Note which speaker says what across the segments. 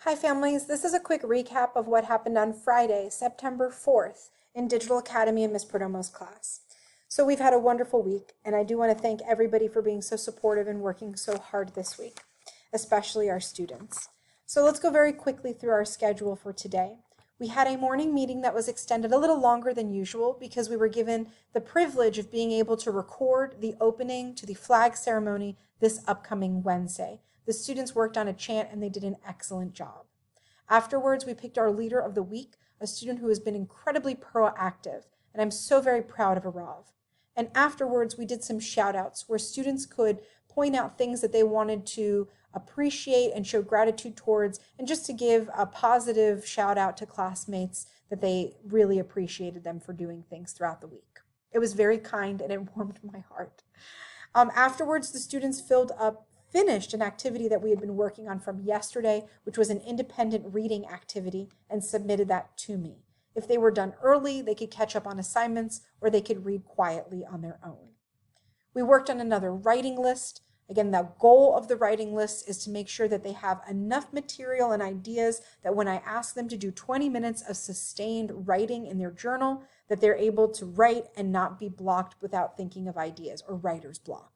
Speaker 1: Hi families, this is a quick recap of what happened on Friday, September 4th in Digital Academy in Ms. Perdomo's class. So we've had a wonderful week, and I do want to thank everybody for being so supportive and working so hard this week, especially our students. So let's go very quickly through our schedule for today. We had a morning meeting that was extended a little longer than usual because we were given the privilege of being able to record the opening to the flag ceremony this upcoming Wednesday. The students worked on a chant and they did an excellent job. Afterwards, we picked our leader of the week, a student who has been incredibly proactive, and I'm so very proud of Arav. And afterwards, we did some shout outs where students could point out things that they wanted to appreciate and show gratitude towards, and just to give a positive shout out to classmates that they really appreciated them for doing things throughout the week. It was very kind and it warmed my heart. Afterwards, the students finished an activity that we had been working on from yesterday, which was an independent reading activity, and submitted that to me. If they were done early, they could catch up on assignments, or they could read quietly on their own. We worked on another writing list. Again, the goal of the writing list is to make sure that they have enough material and ideas that when I ask them to do 20 minutes of sustained writing in their journal, that they're able to write and not be blocked without thinking of ideas, or writer's block.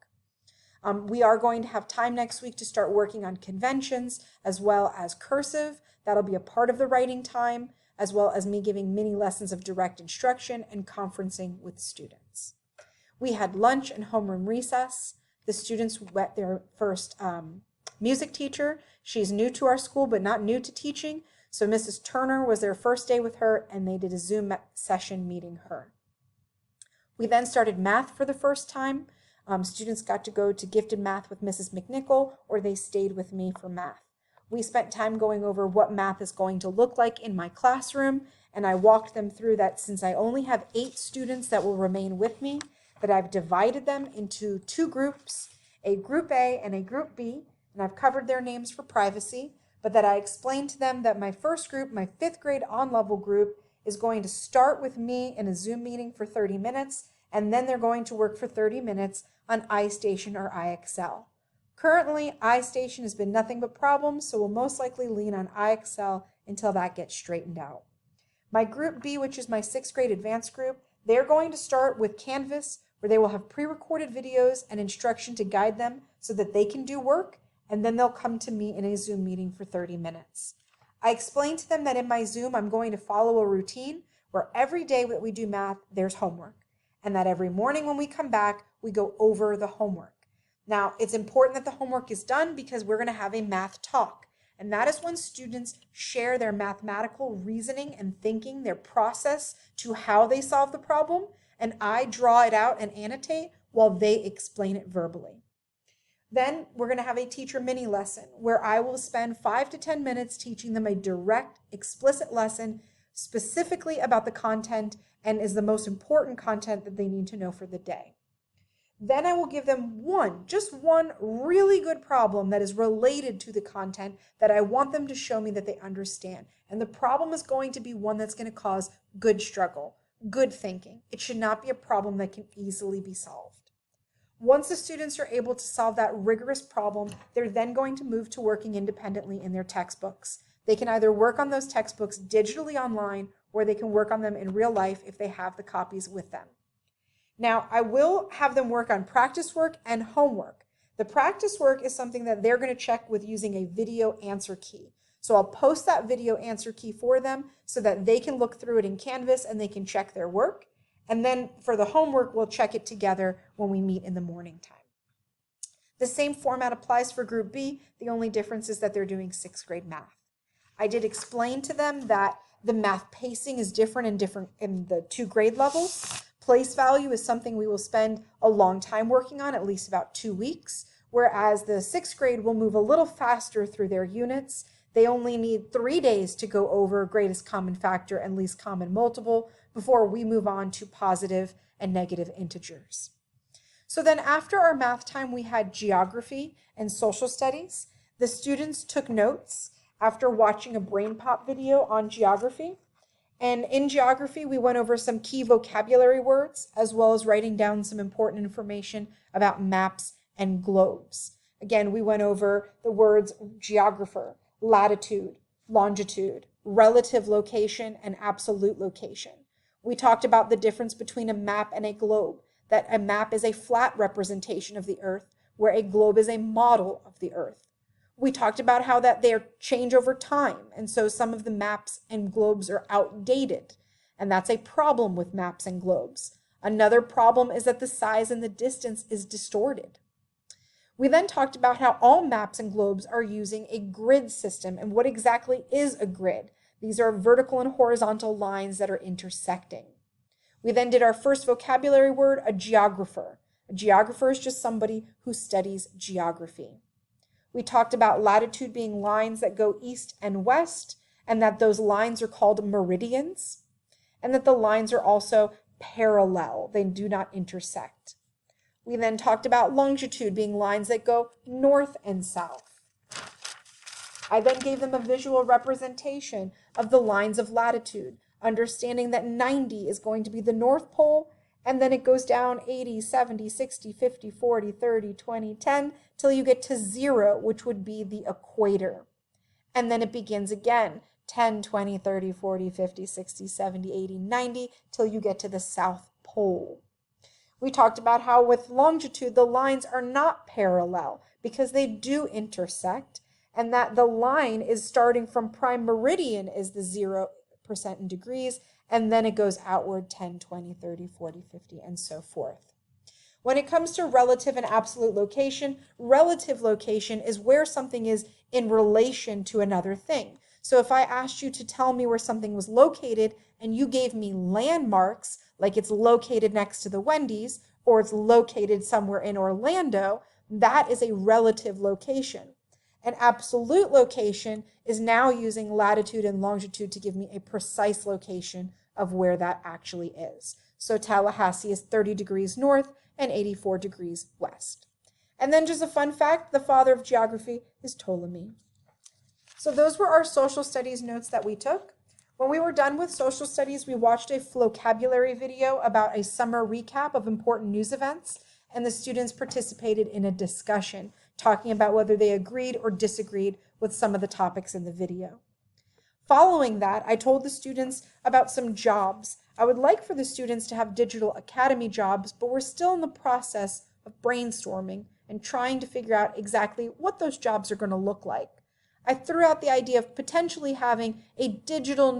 Speaker 1: We are going to have time next week to start working on conventions as well as cursive. That'll be a part of the writing time, as well as me giving mini lessons of direct instruction and conferencing with students. We had lunch and homeroom recess. The students met their first music teacher. She's new to our school, but not new to teaching. So Mrs. Turner was their first day with her, and they did a Zoom session meeting her. We then started math for the first time. Students got to go to gifted math with Mrs. McNichol, or they stayed with me for math. We spent time going over what math is going to look like in my classroom, and I walked them through that since I only have 8 students that will remain with me, that I've divided them into 2 groups, a group A and a group B, and I've covered their names for privacy, but that I explained to them that my first group, my 5th grade on-level group, is going to start with me in a Zoom meeting for 30 minutes, and then they're going to work for 30 minutes on iStation or iExcel. Currently, iStation has been nothing but problems, so we'll most likely lean on iExcel until that gets straightened out. My group B, which is my 6th grade advanced group, they're going to start with Canvas, where they will have pre-recorded videos and instruction to guide them so that they can do work, and then they'll come to me in a Zoom meeting for 30 minutes. I explained to them that in my Zoom, I'm going to follow a routine where every day that we do math, there's homework, and that every morning when we come back, we go over the homework. Now, it's important that the homework is done because we're going to have a math talk. And that is when students share their mathematical reasoning and thinking, their process to how they solve the problem. And I draw it out and annotate while they explain it verbally. Then we're going to have a teacher mini lesson where I will spend 5 to 10 minutes teaching them a direct, explicit lesson specifically about the content and is the most important content that they need to know for the day. Then I will give them just one really good problem that is related to the content that I want them to show me that they understand. And the problem is going to be one that's going to cause good struggle, good thinking. It should not be a problem that can easily be solved. Once the students are able to solve that rigorous problem, they're then going to move to working independently in their textbooks. They can either work on those textbooks digitally online, or they can work on them in real life if they have the copies with them. Now, I will have them work on practice work and homework. The practice work is something that they're going to check with using a video answer key. So I'll post that video answer key for them so that they can look through it in Canvas and they can check their work. And then for the homework, we'll check it together when we meet in the morning time. The same format applies for Group B. The only difference is that they're doing 6th grade math. I did explain to them that the math pacing is different in the 2 grade levels. Place value is something we will spend a long time working on, at least about 2 weeks, whereas the 6th grade will move a little faster through their units. They only need 3 days to go over greatest common factor and least common multiple before we move on to positive and negative integers. So then after our math time, we had geography and social studies. The students took notes after watching a Brain Pop video on geography. And in geography, we went over some key vocabulary words, as well as writing down some important information about maps and globes. Again, we went over the words geographer, latitude, longitude, relative location, and absolute location. We talked about the difference between a map and a globe, that a map is a flat representation of the Earth, where a globe is a model of the Earth. We talked about how that they change over time, and so some of the maps and globes are outdated, and that's a problem with maps and globes. Another problem is that the size and the distance is distorted. We then talked about how all maps and globes are using a grid system, and what exactly is a grid. These are vertical and horizontal lines that are intersecting. We then did our first vocabulary word, a geographer. A geographer is just somebody who studies geography. We talked about latitude being lines that go east and west, and that those lines are called meridians, and that the lines are also parallel. They do not intersect. We then talked about longitude being lines that go north and south. I then gave them a visual representation of the lines of latitude, understanding that 90 is going to be the North Pole, and then it goes down 80, 70, 60, 50, 40, 30, 20, 10, till you get to 0, which would be the equator. And then it begins again, 10, 20, 30, 40, 50, 60, 70, 80, 90, till you get to the South Pole. We talked about how with longitude, the lines are not parallel because they do intersect, and that the line is starting from prime meridian is the 0% in degrees, and then it goes outward 10, 20, 30, 40, 50, and so forth. When it comes to relative and absolute location, relative location is where something is in relation to another thing. So if I asked you to tell me where something was located and you gave me landmarks, like it's located next to the Wendy's or it's located somewhere in Orlando, that is a relative location. An absolute location is now using latitude and longitude to give me a precise location of where that actually is. So Tallahassee is 30 degrees north and 84 degrees west. And then just a fun fact, the father of geography is Ptolemy. So those were our social studies notes that we took. When we were done with social studies, we watched a vocabulary video about a summer recap of important news events, and the students participated in a discussion, talking about whether they agreed or disagreed with some of the topics in the video. Following that, I told the students about some jobs. I would like for the students to have digital academy jobs, but we're still in the process of brainstorming and trying to figure out exactly what those jobs are going to look like. I threw out the idea of potentially having a digital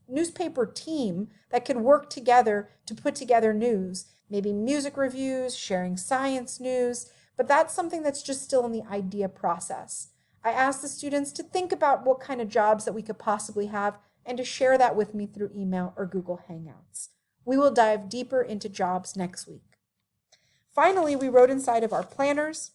Speaker 1: newspaper team that could work together to put together news, maybe music reviews, sharing science news, but that's something that's just still in the idea process. I asked the students to think about what kind of jobs that we could possibly have and to share that with me through email or Google Hangouts. We will dive deeper into jobs next week. Finally, we wrote inside of our planners.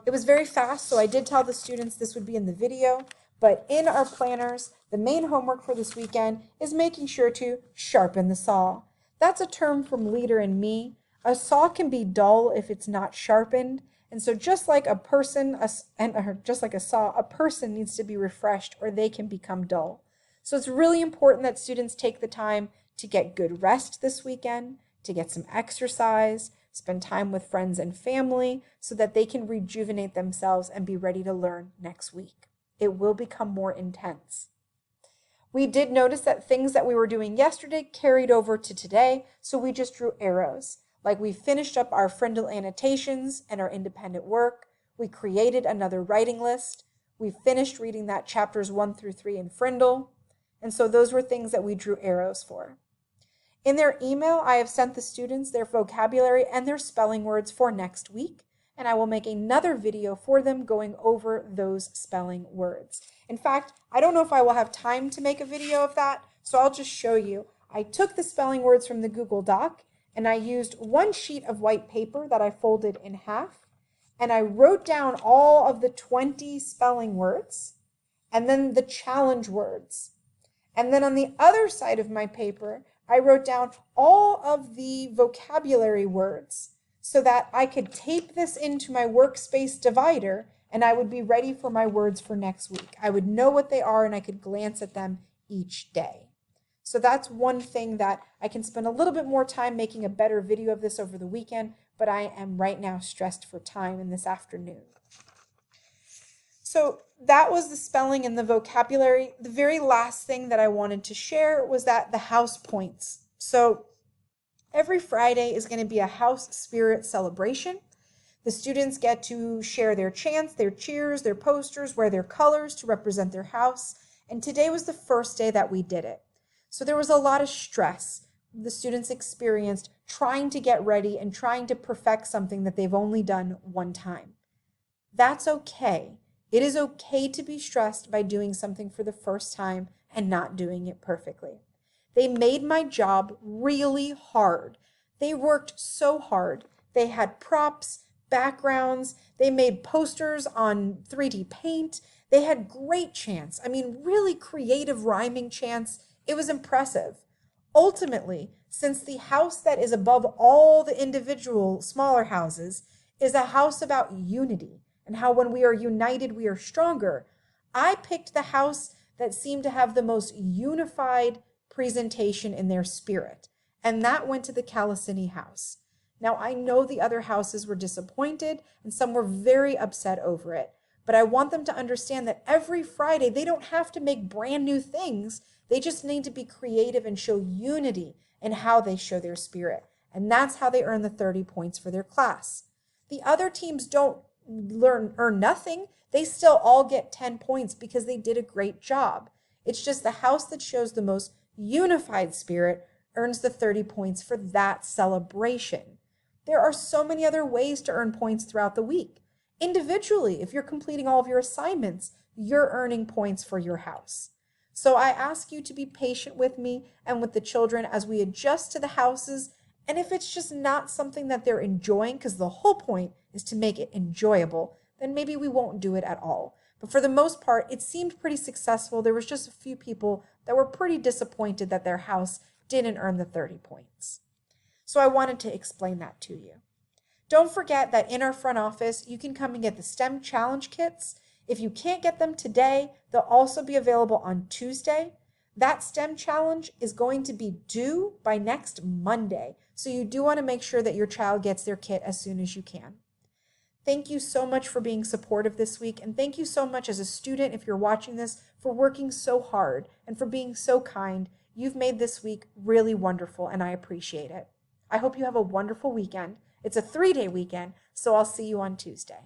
Speaker 1: It was very fast, so I did tell the students this would be in the video, but in our planners, the main homework for this weekend is making sure to sharpen the saw. That's a term from Leader and Me. A saw can be dull if it's not sharpened, and so just like a person, just like a saw, a person needs to be refreshed or they can become dull. So it's really important that students take the time to get good rest this weekend, to get some exercise, spend time with friends and family so that they can rejuvenate themselves and be ready to learn next week. It will become more intense. We did notice that things that we were doing yesterday carried over to today, so we just drew arrows. Like we finished up our Frindle annotations and our independent work. We created another writing list. We finished reading that chapters 1 through 3 in Frindle. And so those were things that we drew arrows for. In their email, I have sent the students their vocabulary and their spelling words for next week, and I will make another video for them going over those spelling words. In fact, I don't know if I will have time to make a video of that, so I'll just show you. I took the spelling words from the Google Doc, and I used one sheet of white paper that I folded in half, and I wrote down all of the 20 spelling words, and then the challenge words. And then on the other side of my paper, I wrote down all of the vocabulary words so that I could tape this into my workspace divider and I would be ready for my words for next week. I would know what they are and I could glance at them each day. So that's one thing that I can spend a little bit more time making a better video of this over the weekend, but I am right now stressed for time in this afternoon. So that was the spelling and the vocabulary. The very last thing that I wanted to share was that the house points. So every Friday is going to be a house spirit celebration. The students get to share their chants, their cheers, their posters, wear their colors to represent their house. And today was the first day that we did it. So there was a lot of stress the students experienced trying to get ready and trying to perfect something that they've only done one time. That's okay. It is okay to be stressed by doing something for the first time and not doing it perfectly. They made my job really hard. They worked so hard. They had props, backgrounds, they made posters on 3D paint. They had great chants. I mean, really creative rhyming chants. It was impressive. Ultimately, since the house that is above all the individual smaller houses is a house about unity and how when we are united, we are stronger, I picked the house that seemed to have the most unified presentation in their spirit, and that went to the Calasini house. Now, I know the other houses were disappointed and some were very upset over it, but I want them to understand that every Friday they don't have to make brand new things. They just need to be creative and show unity in how they show their spirit. And that's how they earn the 30 points for their class. The other teams don't earn nothing. They still all get 10 points because they did a great job. It's just the house that shows the most unified spirit earns the 30 points for that celebration. There are so many other ways to earn points throughout the week. Individually, if you're completing all of your assignments, you're earning points for your house. So I ask you to be patient with me and with the children as we adjust to the houses. And if it's just not something that they're enjoying, because the whole point is to make it enjoyable, then maybe we won't do it at all. But for the most part, it seemed pretty successful. There was just a few people that were pretty disappointed that their house didn't earn the 30 points. So I wanted to explain that to you. Don't forget that in our front office, you can come and get the STEM challenge kits. If you can't get them today, they'll also be available on Tuesday. That STEM challenge is going to be due by next Monday. So you do want to make sure that your child gets their kit as soon as you can. Thank you so much for being supportive this week. And thank you so much as a student, if you're watching this, for working so hard and for being so kind. You've made this week really wonderful and I appreciate it. I hope you have a wonderful weekend. It's a 3-day weekend, so I'll see you on Tuesday.